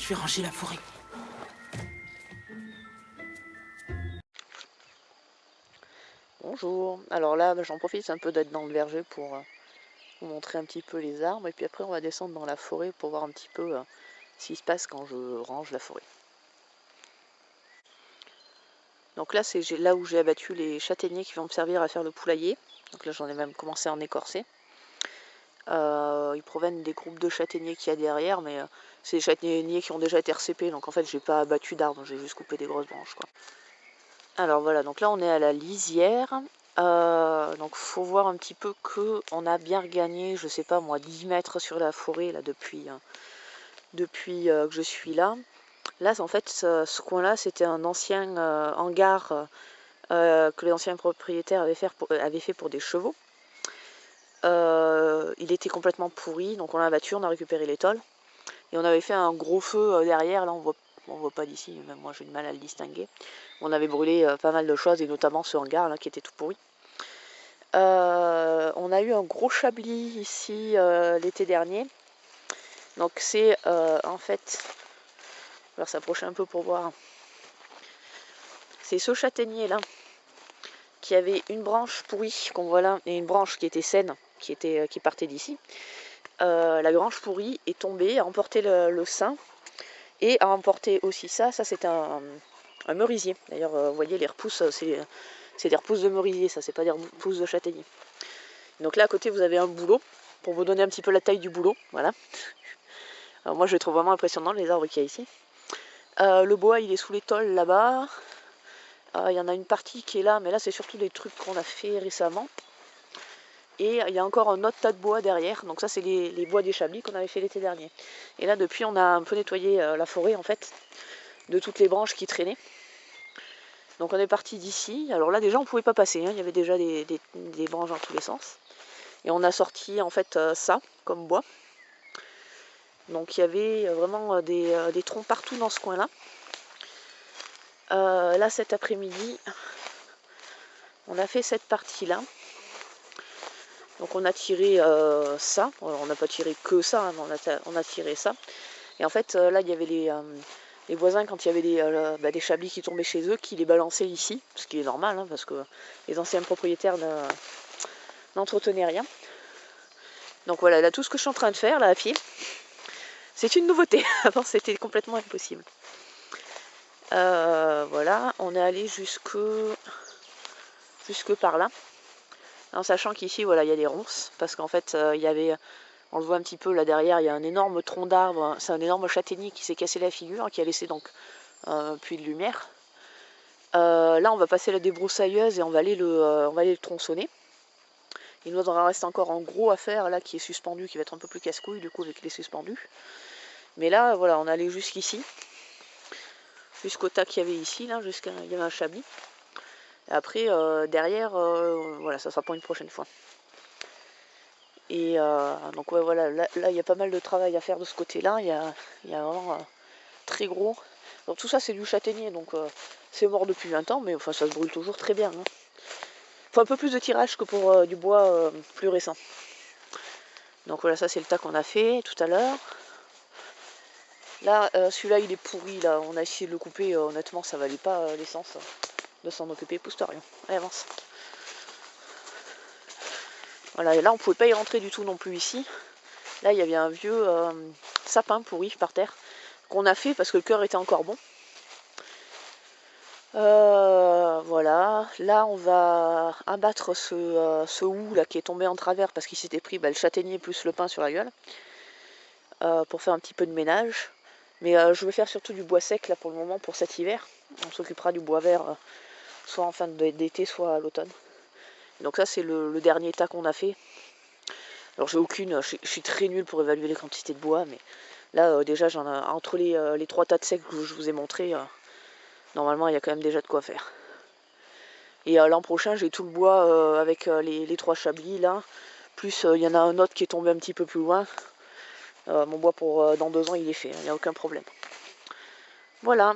Je vais ranger la forêt. Bonjour, alors là j'en profite un peu d'être dans le verger pour vous montrer un petit peu les arbres et puis après on va descendre dans la forêt pour voir un petit peu ce qui se passe quand je range la forêt. Donc là c'est là où j'ai abattu les châtaigniers qui vont me servir à faire le poulailler. Donc là j'en ai même commencé à en écorcer. Ils proviennent des groupes de châtaigniers qu'il y a derrière, mais c'est des châtaigniers qui ont déjà été RCP, donc en fait j'ai pas abattu d'arbres, j'ai juste coupé des grosses branches quoi. Alors voilà, donc là on est à la lisière. Donc faut voir un petit peu que on a bien regagné, je sais pas moi, 10 mètres sur la forêt là depuis que je suis là. Là en fait ce coin-là c'était un ancien hangar que les anciens propriétaires avaient fait pour des chevaux. Il était complètement pourri, donc on l'a abattu, on a récupéré les tôles. Et on avait fait un gros feu derrière, là on voit pas d'ici, même moi j'ai du mal à le distinguer. On avait brûlé pas mal de choses, et notamment ce hangar là qui était tout pourri. On a eu un gros chablis ici l'été dernier. Donc c'est en fait, on va s'approcher un peu pour voir. C'est ce châtaignier là qui avait une branche pourrie qu'on voit là et une branche qui était saine, qui partait d'ici. La branche pourrie est tombée, a emporté le sein et a emporté aussi ça c'est un merisier. D'ailleurs vous voyez les repousses, c'est des repousses de merisier, ça c'est pas des repousses de châtaignier. Donc là à côté vous avez un bouleau, pour vous donner un petit peu la taille du bouleau, voilà. Alors moi je le trouve vraiment impressionnant les arbres qu'il y a ici. Le bois il est sous les tôles là-bas. Il y en a une partie qui est là, mais là c'est surtout des trucs qu'on a fait récemment. Et il y a encore un autre tas de bois derrière, donc ça c'est les bois des chablis qu'on avait fait l'été dernier. Et là depuis on a un peu nettoyé la forêt en fait, de toutes les branches qui traînaient. Donc on est parti d'ici, alors là déjà on pouvait pas passer, hein. Il y avait déjà des branches dans tous les sens. Et on a sorti en fait ça comme bois. Donc il y avait vraiment des troncs partout dans ce coin là. Là cet après-midi on a fait cette partie là. Donc on a tiré ça, alors, on n'a pas tiré que ça, hein, mais on a tiré ça. Et en fait là il y avait les voisins, quand il y avait des chablis qui tombaient chez eux, qui les balançaient ici, ce qui est normal hein, parce que les anciens propriétaires n'entretenaient rien. Donc voilà, là tout ce que je suis en train de faire là à pied, c'est une nouveauté. Avant c'était complètement impossible. Voilà, on est allé jusque par là. En sachant qu'ici voilà il y a des ronces, parce qu'en fait il y avait, on le voit un petit peu là derrière, il y a un énorme tronc d'arbre, c'est un énorme châtaignier qui s'est cassé la figure, qui a laissé donc un puits de lumière. Là on va passer la débroussailleuse et on va aller le tronçonner. Il nous en reste encore un gros à faire là qui est suspendu, qui va être un peu plus casse-couille du coup avec les suspendus. Mais là voilà, on est allé jusqu'ici, jusqu'au tas qu'il y avait ici, là, il y avait un chablis. Et après derrière, voilà, ça sera pour une prochaine fois. Et donc ouais voilà, là il y a pas mal de travail à faire de ce côté-là, il y a vraiment très gros. Donc tout ça c'est du châtaignier, donc c'est mort depuis 20 ans, mais enfin ça se brûle toujours très bien. Hein. Faut un peu plus de tirage que pour du bois plus récent. Donc voilà, ça c'est le tas qu'on a fait tout à l'heure. Là celui-là il est pourri, là on a essayé de le couper, honnêtement ça valait pas l'essence de s'en occuper. Pousse-toi rien, allez avance. Voilà, et là on pouvait pas y rentrer du tout non plus ici. Là il y avait un vieux sapin pourri par terre qu'on a fait parce que le cœur était encore bon. Voilà, là on va abattre ce hou là qui est tombé en travers parce qu'il s'était pris le châtaignier plus le pin sur la gueule, pour faire un petit peu de ménage. Mais je vais faire surtout du bois sec là pour le moment, pour cet hiver. On s'occupera du bois vert soit en fin d'été, soit à l'automne. Donc ça c'est le dernier tas qu'on a fait. Alors j'ai aucune, je suis très nulle pour évaluer les quantités de bois, mais là déjà j'en ai entre les 3 tas de secs que je vous ai montré, normalement il y a quand même déjà de quoi faire. Et l'an prochain j'ai tout le bois avec les 3 chablis là, plus il y en a un autre qui est tombé un petit peu plus loin. Mon bois pour dans 2 ans il est fait, il n'y a aucun problème. Voilà.